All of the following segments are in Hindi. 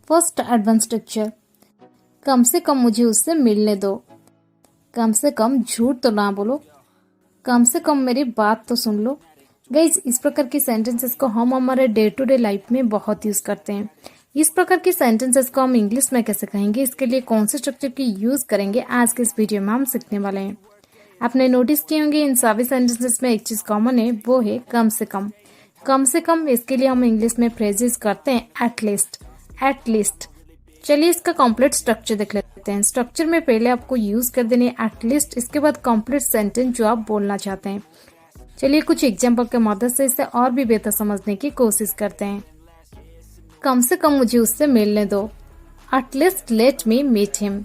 फर्स्ट एडवांस स्ट्रक्चर, कम से कम मुझे उससे मिलने दो। कम से कम झूठ तो ना बोलो। कम से कम मेरी बात तो सुन लो। गाइज, इस प्रकार की सेंटेंसेस को हम हमारे डे टू डे लाइफ में बहुत यूज करते हैं। इस प्रकार की सेंटेंसेस को हम इंग्लिश में कैसे कहेंगे, इसके लिए कौन से स्ट्रक्चर की यूज करेंगे, आज के इस वीडियो में हम सीखने वाले हैं। आपने नोटिस किए होंगे इन सभी सेंटेंसेस में एक चीज कॉमन है, वो है कम से कम। कम से कम, इसके लिए हम इंग्लिश में फ्रेजेस करते हैं एटलीस्ट। एटलीस्ट। चलिए इसका कंप्लीट स्ट्रक्चर देख लेते हैं। स्ट्रक्चर में पहले आपको यूज कर देनी है एटलीस्ट, इसके बाद कंप्लीट सेंटेंस जो आप बोलना चाहते हैं। चलिए कुछ एग्जाम्पल के मदद से इसे और भी बेहतर समझने की कोशिश करते हैं। कम से कम मुझे उससे मिलने दो। At least let me meet him.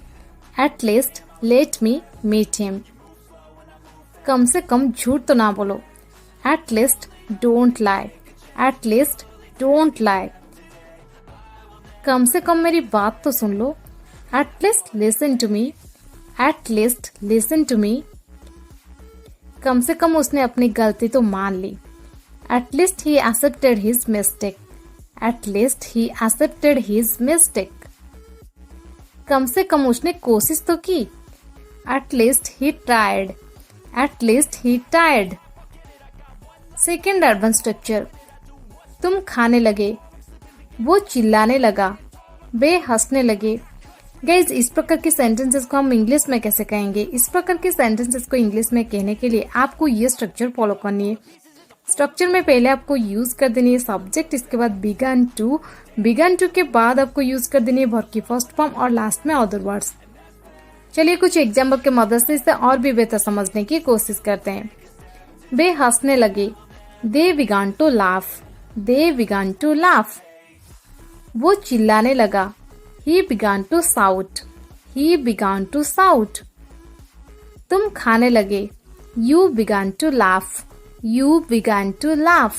At least let me meet him. कम से कम झूठ तो ना बोलो। At least don't lie. At least don't lie. कम से कम मेरी बात तो सुन लो। At least listen to me. At least listen to me. कम से कम उसने अपनी गलती तो मान ली। At least he accepted his mistake. At least he accepted his mistake. कम से कम उसने कोशिश तो की। At least he tried. At least he tried. Second advance structure, तुम खाने लगे। वो चिल्लाने लगा। वे हंसने लगे। गाइज, इस प्रकार के सेंटेंसेस को हम इंग्लिश में कैसे कहेंगे? इस प्रकार के सेंटेंसेस को इंग्लिश में कहने के लिए आपको ये स्ट्रक्चर फॉलो करनी है। स्ट्रक्चर में पहले आपको यूज कर देनी है सब्जेक्ट, इसके बाद बिगन टू। बिगन टू के बाद आपको यूज कर देनी है वर्ब की फर्स्ट फॉर्म और लास्ट में अदर वर्ड्स। चलिए कुछ एग्जाम्पल के मदद से इसे और भी बेहतर समझने की कोशिश करते हैं। वे हंसने लगे। They began to laugh. They began to laugh. वो चिल्लाने लगा। He began to shout. He began to shout. तुम खाने लगे। You began to laugh. You began to laugh.